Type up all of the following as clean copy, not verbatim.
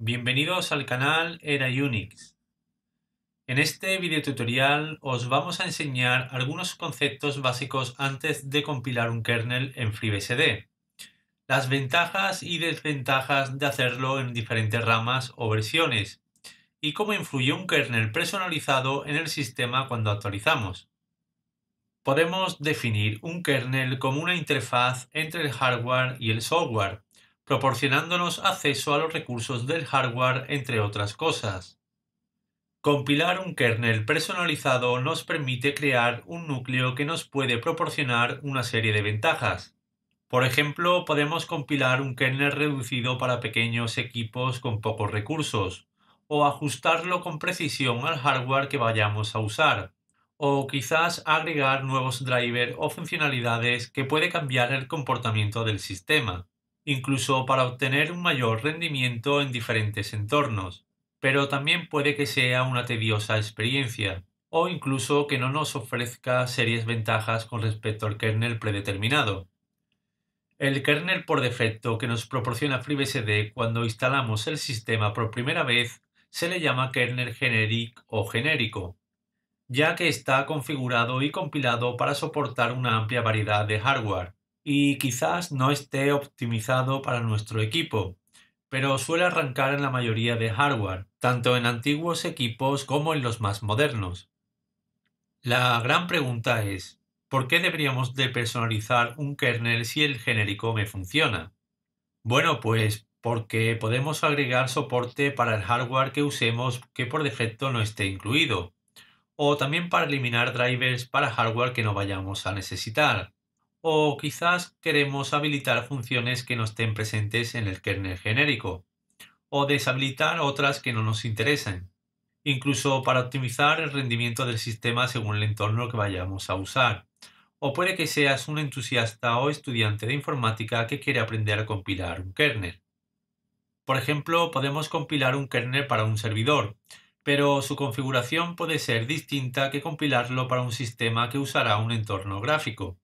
Bienvenidos al canal Era Unix. En este video tutorial os vamos a enseñar algunos conceptos básicos antes de compilar un kernel en FreeBSD, las ventajas y desventajas de hacerlo en diferentes ramas o versiones, y cómo influye un kernel personalizado en el sistema cuando actualizamos. Podemos definir un kernel como una interfaz entre el hardware y el software, proporcionándonos acceso a los recursos del hardware, entre otras cosas. Compilar un kernel personalizado nos permite crear un núcleo que nos puede proporcionar una serie de ventajas. Por ejemplo, podemos compilar un kernel reducido para pequeños equipos con pocos recursos, o ajustarlo con precisión al hardware que vayamos a usar, o quizás agregar nuevos drivers o funcionalidades que puede cambiar el comportamiento del sistema, incluso para obtener un mayor rendimiento en diferentes entornos. Pero también puede que sea una tediosa experiencia, o incluso que no nos ofrezca serias ventajas con respecto al kernel predeterminado. El kernel por defecto que nos proporciona FreeBSD cuando instalamos el sistema por primera vez se le llama kernel generic o genérico, ya que está configurado y compilado para soportar una amplia variedad de hardware, y quizás no esté optimizado para nuestro equipo, pero suele arrancar en la mayoría de hardware, tanto en antiguos equipos como en los más modernos. La gran pregunta es, ¿por qué deberíamos de personalizar un kernel si el genérico me funciona? Bueno, pues porque podemos agregar soporte para el hardware que usemos que por defecto no esté incluido, o también para eliminar drivers para hardware que no vayamos a necesitar, o quizás queremos habilitar funciones que no estén presentes en el kernel genérico, o deshabilitar otras que no nos interesen, incluso para optimizar el rendimiento del sistema según el entorno que vayamos a usar. O puede que seas un entusiasta o estudiante de informática que quiere aprender a compilar un kernel. Por ejemplo, podemos compilar un kernel para un servidor, pero su configuración puede ser distinta que compilarlo para un sistema que usará un entorno gráfico.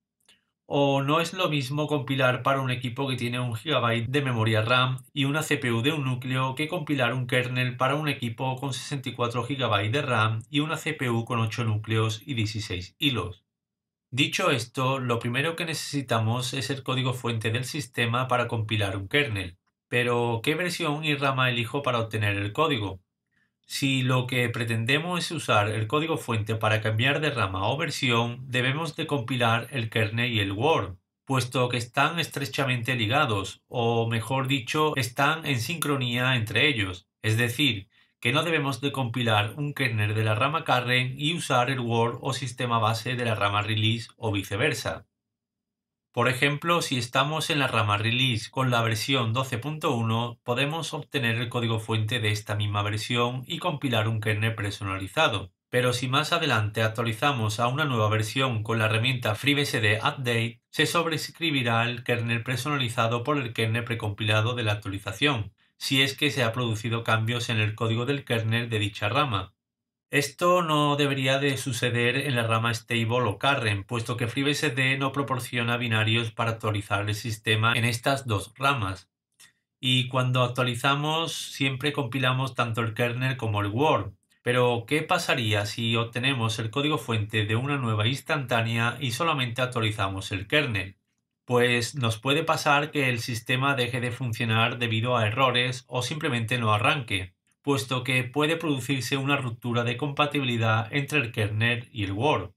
O no es lo mismo compilar para un equipo que tiene 1 GB de memoria RAM y una CPU de un núcleo que compilar un kernel para un equipo con 64 GB de RAM y una CPU con 8 núcleos y 16 hilos. Dicho esto, lo primero que necesitamos es el código fuente del sistema para compilar un kernel. Pero, ¿qué versión y rama elijo para obtener el código? Si lo que pretendemos es usar el código fuente para cambiar de rama o versión, debemos de compilar el kernel y el Word, puesto que están estrechamente ligados, o mejor dicho, están en sincronía entre ellos. Es decir, que no debemos de compilar un kernel de la rama kernel y usar el Word o sistema base de la rama release o viceversa. Por ejemplo, si estamos en la rama release con la versión 12.1, podemos obtener el código fuente de esta misma versión y compilar un kernel personalizado. Pero si más adelante actualizamos a una nueva versión con la herramienta FreeBSD Update, se sobreescribirá el kernel personalizado por el kernel precompilado de la actualización, si es que se han producido cambios en el código del kernel de dicha rama. Esto no debería de suceder en la rama stable o kernel, puesto que FreeBSD no proporciona binarios para actualizar el sistema en estas dos ramas. Y cuando actualizamos siempre compilamos tanto el kernel como el Word. Pero, ¿qué pasaría si obtenemos el código fuente de una nueva instantánea y solamente actualizamos el kernel? Pues nos puede pasar que el sistema deje de funcionar debido a errores o simplemente no arranque, puesto que puede producirse una ruptura de compatibilidad entre el kernel y el Word.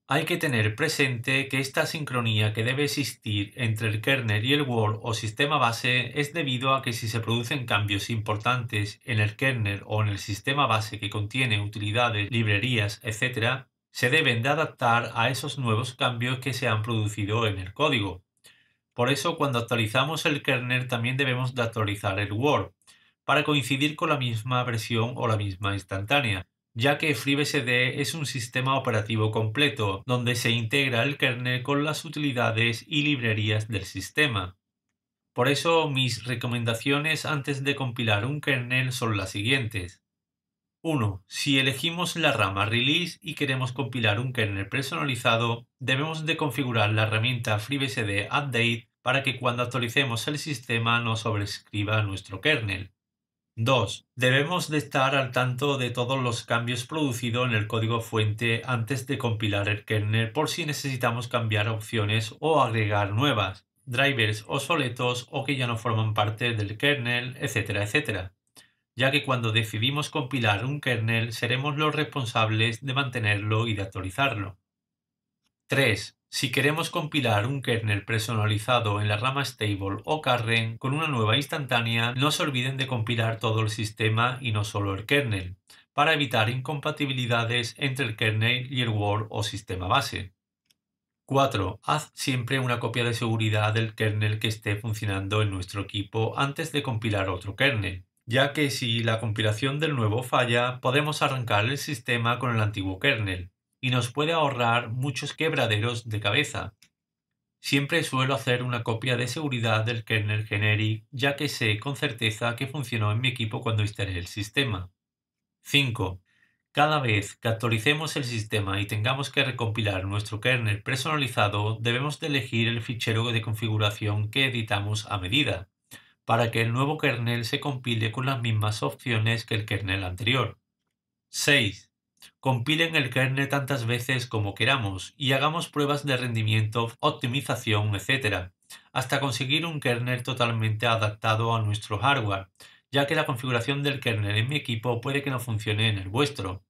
Hay que tener presente que esta sincronía que debe existir entre el kernel y el Word o sistema base es debido a que si se producen cambios importantes en el kernel o en el sistema base que contiene utilidades, librerías, etc., se deben de adaptar a esos nuevos cambios que se han producido en el código. Por eso, cuando actualizamos el kernel también debemos de actualizar el Word, para coincidir con la misma versión o la misma instantánea, ya que FreeBSD es un sistema operativo completo, donde se integra el kernel con las utilidades y librerías del sistema. Por eso, mis recomendaciones antes de compilar un kernel son las siguientes. 1. Si elegimos la rama Release y queremos compilar un kernel personalizado, debemos de configurar la herramienta FreeBSD Update para que cuando actualicemos el sistema no sobrescriba nuestro kernel. 2. Debemos de estar al tanto de todos los cambios producidos en el código fuente antes de compilar el kernel por si necesitamos cambiar opciones o agregar nuevas, drivers obsoletos o que ya no forman parte del kernel, etcétera, etcétera, ya que cuando decidimos compilar un kernel seremos los responsables de mantenerlo y de actualizarlo. 3. Si queremos compilar un kernel personalizado en la rama stable o Karen con una nueva instantánea, no se olviden de compilar todo el sistema y no solo el kernel, para evitar incompatibilidades entre el kernel y el world o sistema base. 4. Haz siempre una copia de seguridad del kernel que esté funcionando en nuestro equipo antes de compilar otro kernel, ya que si la compilación del nuevo falla, podemos arrancar el sistema con el antiguo kernel, y nos puede ahorrar muchos quebraderos de cabeza. Siempre suelo hacer una copia de seguridad del kernel generic, ya que sé con certeza que funcionó en mi equipo cuando instalé el sistema. 5. Cada vez que actualicemos el sistema y tengamos que recompilar nuestro kernel personalizado, debemos de elegir el fichero de configuración que editamos a medida, para que el nuevo kernel se compile con las mismas opciones que el kernel anterior. 6. Compilen el kernel tantas veces como queramos y hagamos pruebas de rendimiento, optimización, etc., hasta conseguir un kernel totalmente adaptado a nuestro hardware, ya que la configuración del kernel en mi equipo puede que no funcione en el vuestro.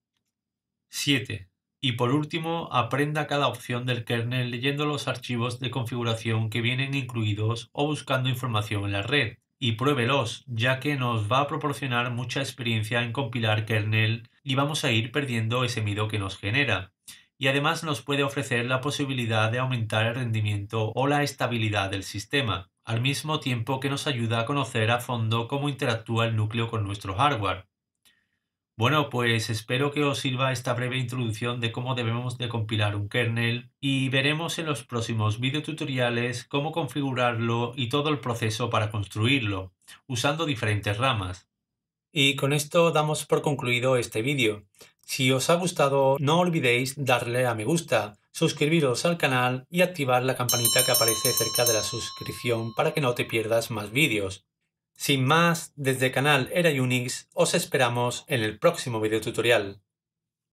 7. Y por último, aprenda cada opción del kernel leyendo los archivos de configuración que vienen incluidos o buscando información en la red, y pruébelos, ya que nos va a proporcionar mucha experiencia en compilar kernel y vamos a ir perdiendo ese miedo que nos genera. Y además nos puede ofrecer la posibilidad de aumentar el rendimiento o la estabilidad del sistema, al mismo tiempo que nos ayuda a conocer a fondo cómo interactúa el núcleo con nuestro hardware. Bueno, pues espero que os sirva esta breve introducción de cómo debemos de compilar un kernel y veremos en los próximos videotutoriales cómo configurarlo y todo el proceso para construirlo, usando diferentes ramas. Y con esto damos por concluido este vídeo. Si os ha gustado, no olvidéis darle a me gusta, suscribiros al canal y activar la campanita que aparece cerca de la suscripción para que no te pierdas más vídeos. Sin más, desde canal Era Unix os esperamos en el próximo videotutorial.